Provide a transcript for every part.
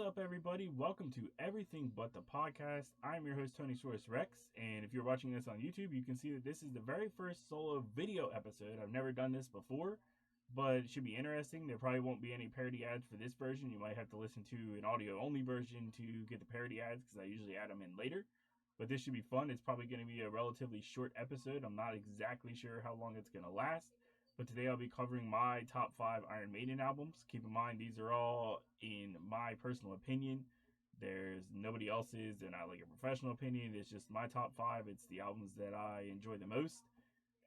up, everybody? Welcome to Everything But the Podcast. I'm your host, Tony Source Rex, and if you're watching this on YouTube, you can see that this is the very first solo video episode. I've never done this before, but it should be interesting. There probably won't be any parody ads for this version. You might have to listen to an audio-only version to get the parody ads, because I usually add them in later. But this should be fun. It's probably going to be a relatively short episode. I'm not exactly sure how long it's going to last. But today I'll be covering my top 5 Iron Maiden albums. Keep in mind, these are all in my personal opinion. There's nobody else's. They're not like a professional opinion. It's just my top 5. It's the albums that I enjoy the most.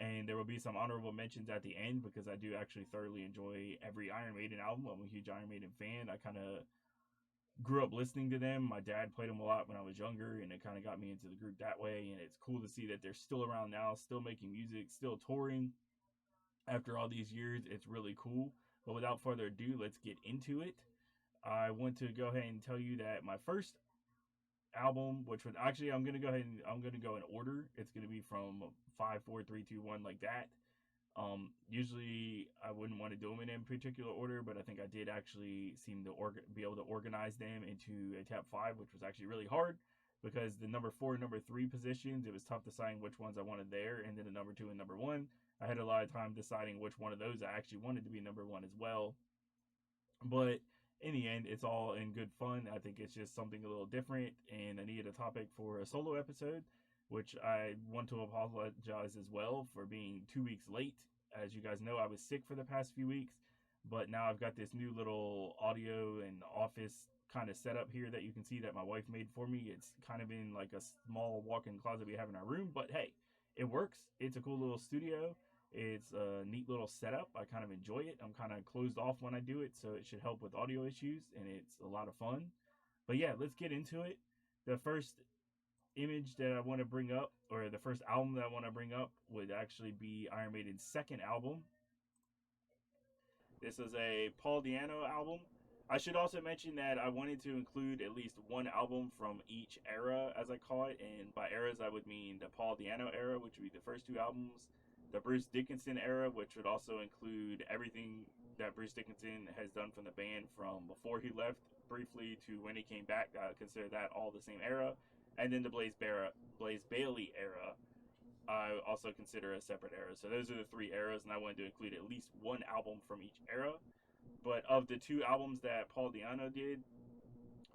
And there will be some honorable mentions at the end because I do actually thoroughly enjoy every Iron Maiden album. I'm a huge Iron Maiden fan. I kind of grew up listening to them. My dad played them a lot when I was younger, and it kind of got me into the group that way. And it's cool to see that they're still around now, still making music, still touring. After all these years, it's really cool. But without further ado, let's get into it. I want to go ahead and tell you that my first album, which would actually, I'm going to go in order. It's going to be from 5, 4, 3, 2, 1, like that. Usually I wouldn't want to do them in particular order, but I think I did actually seem to be able to organize them into a top 5, which was actually really hard because the number 4 and number 3 positions, it was tough deciding which ones I wanted there, and then the number 2 and number 1. I had a lot of time deciding which one of those I actually wanted to be number 1 as well. But in the end, it's all in good fun. I think it's just something a little different, and I needed a topic for a solo episode, which I want to apologize as well for being 2 weeks late. As you guys know, I was sick for the past few weeks, but now I've got this new little audio and office kind of setup here that you can see that my wife made for me. It's kind of in like a small walk-in closet we have in our room, but hey, it works. It's a cool little studio. It's a neat little setup. I kind of enjoy it. I'm kind of closed off when I do it, so it should help with audio issues, and it's a lot of fun. But yeah, let's get into it. The first image that I want to bring up, or the first album that I want to bring up, would actually be Iron Maiden's second album. This is a Paul Di'Anno album. I should also mention that I wanted to include at least one album from each era, as I call it, and by eras I would mean the Paul Di'Anno era, which would be the first 2 albums, the Bruce Dickinson era, which would also include everything that Bruce Dickinson has done from the band from before he left briefly to when he came back. I consider that all the same era. And then the Blaze Bayley era, I also consider a separate era. So those are the 3 eras, and I wanted to include at least one album from each era. But of the 2 albums that Paul Di'Anno did,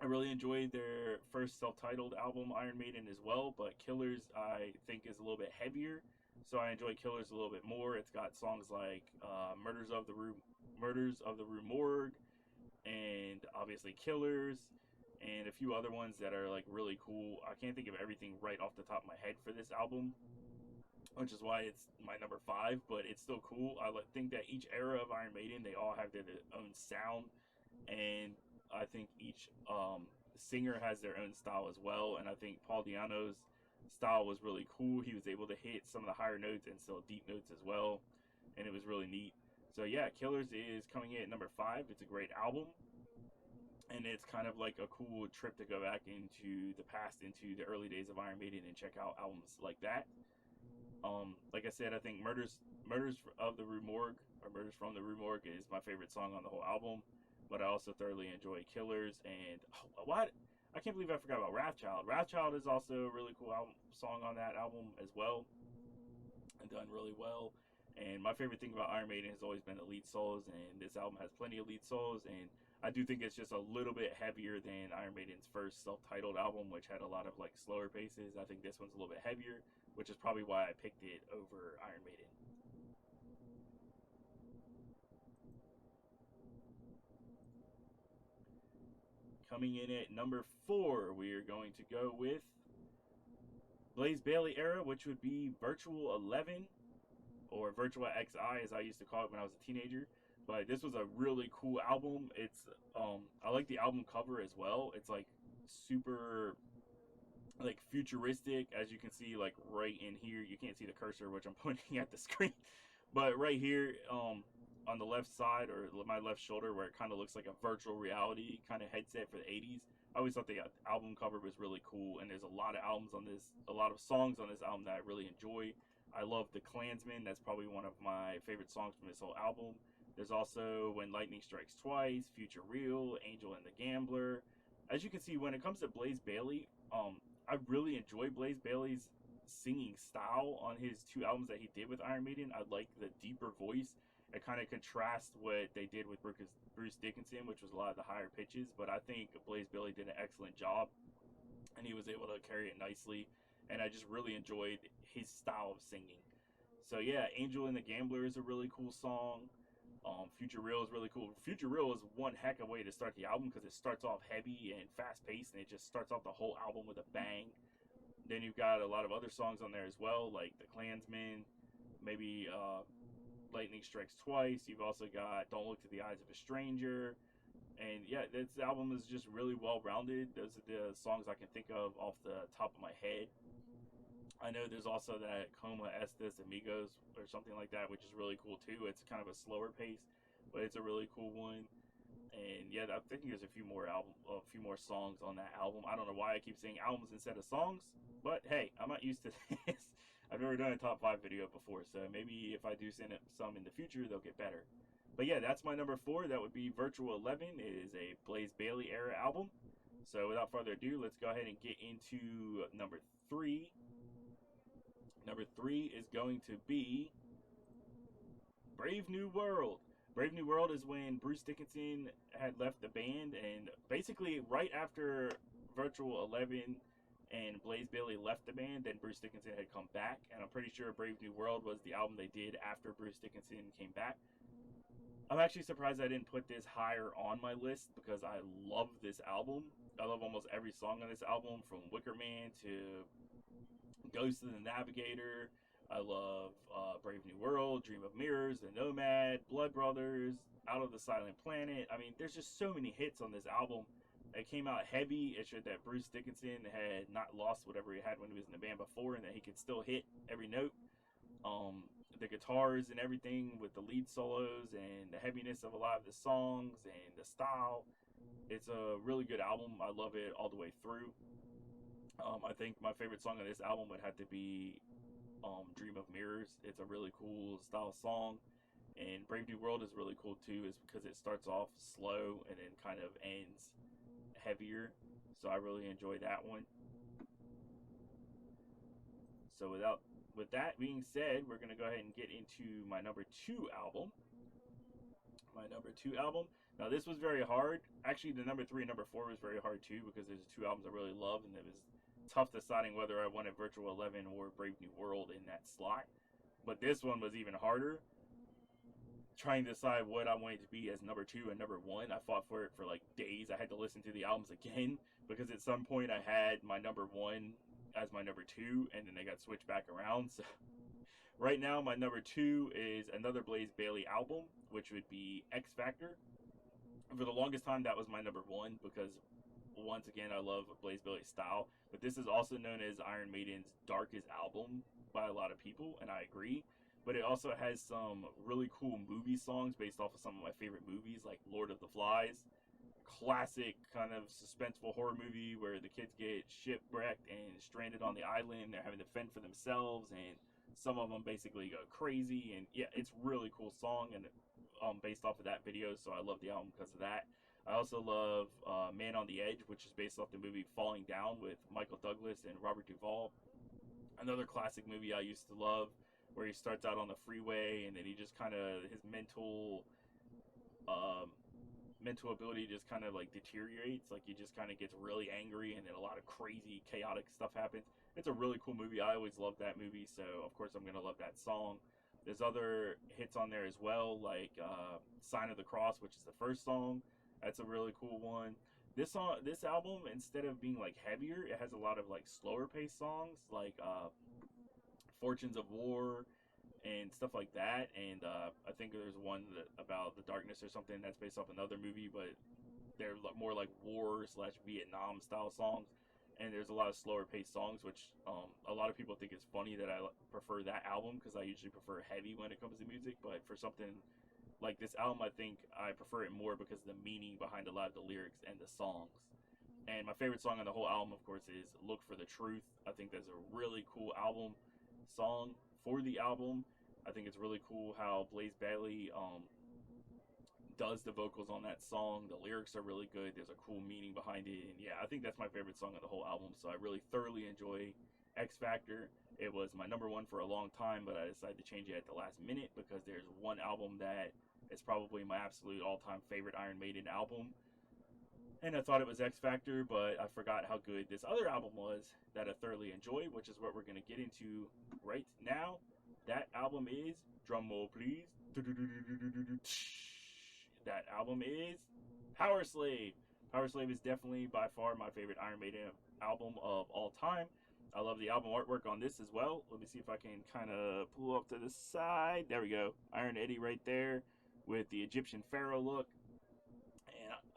I really enjoyed their first self-titled album, Iron Maiden, as well. But Killers, I think, is a little bit heavier. So I enjoy Killers a little bit more. It's got songs like Murders of the Rue Morgue, and obviously Killers, and a few other ones that are like really cool. I can't think of everything right off the top of my head for this album, which is why it's my number 5, but it's still cool. I think that each era of Iron Maiden, they all have their own sound, and I think each singer has their own style as well, and I think Paul Di'Anno's style was really cool. He was able to hit some of the higher notes and still deep notes as well, and it was really neat. So yeah, Killers is coming in at number 5. It's a great album, and it's kind of like a cool trip to go back into the past, into the early days of Iron Maiden, and check out albums like that. Like I said, I think Murders of the Rue Morgue, or Murders from the Rue Morgue, is my favorite song on the whole album. But I also thoroughly enjoy Killers, and I can't believe I forgot about Wrathchild. Wrathchild is also a really cool song on that album as well, and done really well. And my favorite thing about Iron Maiden has always been the lead solos, and this album has plenty of lead solos, and I do think it's just a little bit heavier than Iron Maiden's first self-titled album, which had a lot of like slower paces. I think this one's a little bit heavier, which is probably why I picked it over Iron Maiden. Coming in at number 4, we are going to go with Blaze Bayley era, which would be Virtual 11, or Virtual XI as I used to call it when I was a teenager. But this was a really cool album. It's I like the album cover as well. It's like super like futuristic, as you can see like right in here. You can't see the cursor, which I'm pointing at the screen, but right here on the left side, or my left shoulder, where it kind of looks like a virtual reality kind of headset for the 80s. I always thought the album cover was really cool, and there's a lot of songs on this album that I really enjoy. I love The Klansman. That's probably one of my favorite songs from this whole album. There's also When Lightning Strikes Twice, Future Real, Angel and the Gambler, as you can see, when it comes to Blaze Bayley, I really enjoy Blaze Bayley's singing style on his two albums that he did with Iron Maiden. I like the deeper voice. It kind of contrasts what they did with Bruce Dickinson, which was a lot of the higher pitches. But I think Blaze Bayley did an excellent job, and he was able to carry it nicely. And I just really enjoyed his style of singing. So yeah, Angel and the Gambler is a really cool song. Future Real is really cool. Future Real is one heck of a way to start the album because it starts off heavy and fast paced, and it just starts off the whole album with a bang. Then you've got a lot of other songs on there as well, like The Klansman, maybe Lightning Strikes Twice. You've also got Don't Look to the Eyes of a Stranger. And yeah, this album is just really well rounded. Those are the songs I can think of off the top of my head. I know there's also that Coma Estes Amigos or something like that, which is really cool too. It's kind of a slower pace, but it's a really cool one. And yeah, I think there's a few more songs on that album. I don't know why I keep saying albums instead of songs, but hey, I'm not used to this. I've never done a top 5 video before, so maybe if I do send it some in the future, they'll get better. But yeah, that's my number 4. That would be Virtual 11. It is a Blaze Bayley era album. So without further ado, let's go ahead and get into number 3. Number 3 is going to be Brave New World. Brave New World is when Bruce Dickinson had left the band, and basically right after Virtual 11 and Blaze Bayley left the band, then Bruce Dickinson had come back, and I'm pretty sure Brave New World was the album they did after Bruce Dickinson came back. I'm actually surprised I didn't put this higher on my list because I love this album. I love almost every song on this album, from Wicker Man to Ghost of the Navigator. I love Brave New World, Dream of Mirrors, The Nomad, Blood Brothers, Out of the Silent Planet. I mean, there's just so many hits on this album. It came out heavy. It showed that Bruce Dickinson had not lost whatever he had when he was in the band before, and that he could still hit every note. The guitars and everything with the lead solos and the heaviness of a lot of the songs and the style. It's a really good album. I love it all the way through. I think my favorite song on this album would have to be Dream of Mirrors. It's a really cool style song. And Brave New World is really cool too, is because it starts off slow and then kind of ends heavier. So I really enjoy that one. So with that being said, we're going to go ahead and get into my number 2 album. My number 2 album. Now, this was very hard. Actually, the number 3 and number 4 was very hard too, because there's 2 albums I really love, and it was tough deciding whether I wanted Virtual 11 or Brave New World in that slot. But this one was even harder. Trying to decide what I wanted to be as number 2 and number 1. I fought for it for like days. I had to listen to the albums again, because at some point I had my number 1 as my number 2, and then they got switched back around. So right now, my number 2 is another Blaze Bayley album, which would be X Factor. For the longest time, that was my number 1, because once again, I love Blaze Bayley's style. But this is also known as Iron Maiden's darkest album by a lot of people, and I agree. But it also has some really cool movie songs based off of some of my favorite movies, like Lord of the Flies. Classic kind of suspenseful horror movie where the kids get shipwrecked and stranded on the island. They're having to fend for themselves, and some of them basically go crazy. And yeah, it's a really cool song, and based off of that video, so I love the album because of that. I also love Man on the Edge, which is based off the movie Falling Down with Michael Douglas and Robert Duvall. Another classic movie I used to love, where he starts out on the freeway and then he just kind of, his mental ability just kind of like deteriorates. Like he just kind of gets really angry, and then a lot of crazy, chaotic stuff happens. It's a really cool movie. I always loved that movie, so of course I'm gonna love that song. There's other hits on there as well, like Sign of the Cross, which is the first song. That's a really cool one. This album, instead of being like heavier, it has a lot of like slower paced songs, like Fortunes of War and stuff like that. And I think there's one about the darkness or something that's based off another movie, but they're more like war/Vietnam style songs. And there's a lot of slower paced songs, which a lot of people think it's funny that I prefer that album, because I usually prefer heavy when it comes to music. But for something like this album, I think I prefer it more because of the meaning behind a lot of the lyrics and the songs. And my favorite song on the whole album, of course, is Look for the Truth. I think that's a really cool album song for the album. I think it's really cool how Blaze Bayley does the vocals on that song. The lyrics are really good. There's a cool meaning behind it. And yeah, I think that's my favorite song of the whole album. So I really thoroughly enjoy X Factor. It was my number one for a long time, but I decided to change it at the last minute because there's one album that is probably my absolute all-time favorite Iron Maiden album. And I thought it was X Factor, but I forgot how good this other album was that I thoroughly enjoyed, which is what we're going to get into right now. That album is, drum roll please, that album is Power Slave. Power Slave is definitely by far my favorite Iron Maiden album of all time. I love the album artwork on this as well. Let me see if I can kind of pull up to the side. There we go. Iron Eddie right there with the Egyptian pharaoh look.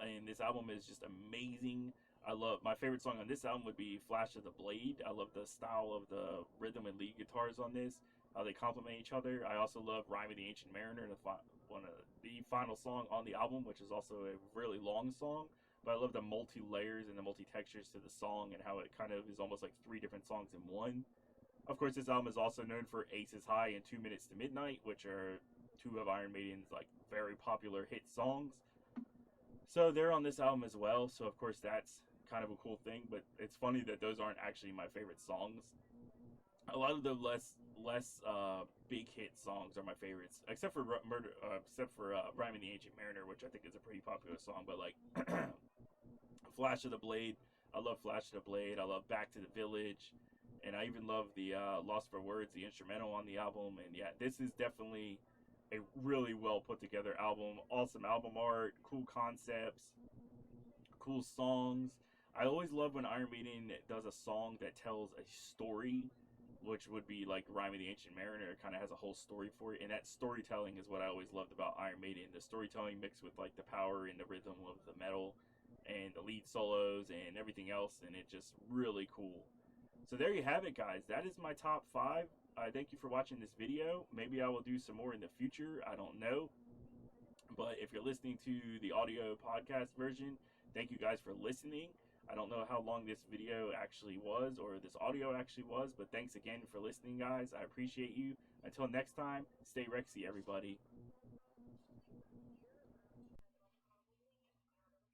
And this album is just amazing. I love, my favorite song on this album would be Flash of the Blade. I love the style of the rhythm and lead guitars on this, how they complement each other. I also love Rime of the Ancient Mariner, one of the final song on the album, which is also a really long song. But I love the multi-layers and the multi-textures to the song and how it kind of is almost like three different songs in one. Of course, this album is also known for Aces High and 2 Minutes to Midnight, which are two of Iron Maiden's like very popular hit songs. So they're on this album as well. So of course that's kind of a cool thing. But it's funny that those aren't actually my favorite songs. A lot of the less big hit songs are my favorites, except for Rime of the Ancient Mariner, which I think is a pretty popular song. But like Flash of the Blade, I love Flash of the Blade. I love Back to the Village, and I even love the Lost for Words, the instrumental on the album. And yeah, this is definitely a really well put together album. Awesome album art, cool concepts, cool songs. I always love when Iron Maiden does a song that tells a story, which would be like Rime of the Ancient Mariner. It kind of has a whole story for it, and that storytelling is what I always loved about Iron Maiden. The storytelling mixed with like the power and the rhythm of the metal and the lead solos and everything else, and it's just really cool. So there you have it, guys. That is my top 5. I thank you for watching this video. Maybe I will do some more in the future. I don't know. But if you're listening to the audio podcast version, thank you guys for listening. I don't know how long this video actually was or this audio actually was, but thanks again for listening, guys. I appreciate you. Until next time, stay Rexy, everybody.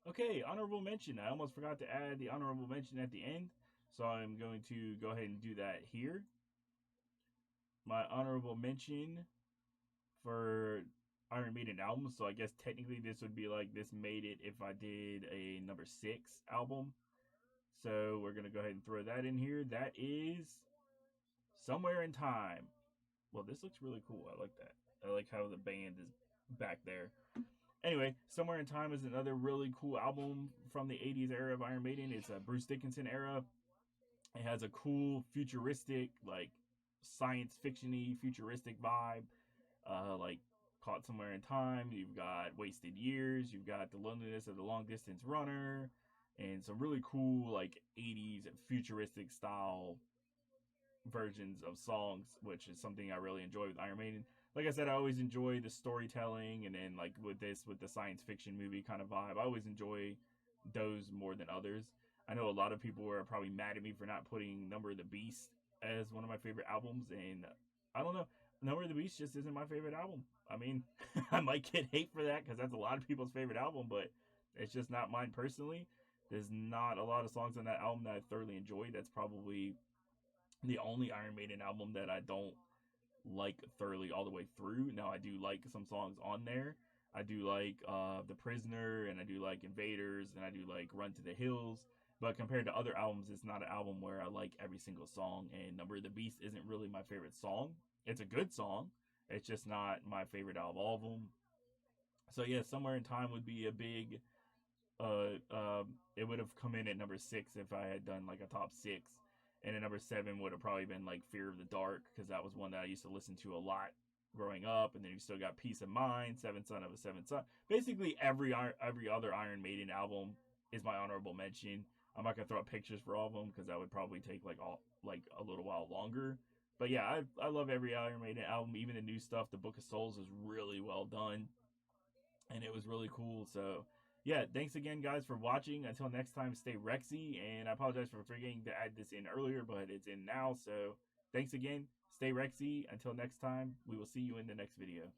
Okay, honorable mention. I almost forgot to add the honorable mention at the end, so I'm going to go ahead and do that here. My honorable mention for Iron Maiden albums, so I guess technically this would be like this made it if I did a number 6 album. So we're going to go ahead and throw that in here. That is Somewhere in Time. Well, this looks really cool. I like that. I like how the band is back there. Anyway, Somewhere in Time is another really cool album from the 80s era of Iron Maiden. It's a Bruce Dickinson era. It has a cool futuristic, like science fiction-y futuristic vibe. Like Caught Somewhere in Time. You've got Wasted Years. You've got The Loneliness of the Long Distance Runner. And some really cool like 80s futuristic style versions of songs, which is something I really enjoy with Iron Maiden. Like I said, I always enjoy the storytelling, and then like with the science fiction movie kind of vibe, I always enjoy those more than others. I know a lot of people are probably mad at me for not putting Number of the Beast as one of my favorite albums, and I don't know. Number of the Beast just isn't my favorite album. I mean, I might get hate for that because that's a lot of people's favorite album, but it's just not mine personally. There's not a lot of songs on that album that I thoroughly enjoy. That's probably the only Iron Maiden album that I don't like thoroughly all the way through. Now, I do like some songs on there. I do like The Prisoner, and I do like Invaders, and I do like Run to the Hills. But compared to other albums, it's not an album where I like every single song. And Number of the Beast isn't really my favorite song. It's a good song. It's just not my favorite out of all of them. So yeah, Somewhere in Time would be a big it would have come in at number 6 if I had done like a top 6, and at number 7 would have probably been like Fear of the Dark, because that was one that I used to listen to a lot growing up. And then you still got Peace of Mind, Seventh Son of a Seventh Son. Basically every other Iron Maiden album is my honorable mention. I'm not gonna throw up pictures for all of them because that would probably take like a little while longer. But yeah, I love every Iron Maiden album, even the new stuff. The Book of Souls is really well done, and it was really cool. So yeah, thanks again, guys, for watching. Until next time, stay Rexy. And I apologize for forgetting to add this in earlier, but it's in now. So thanks again. Stay Rexy. Until next time, we will see you in the next video.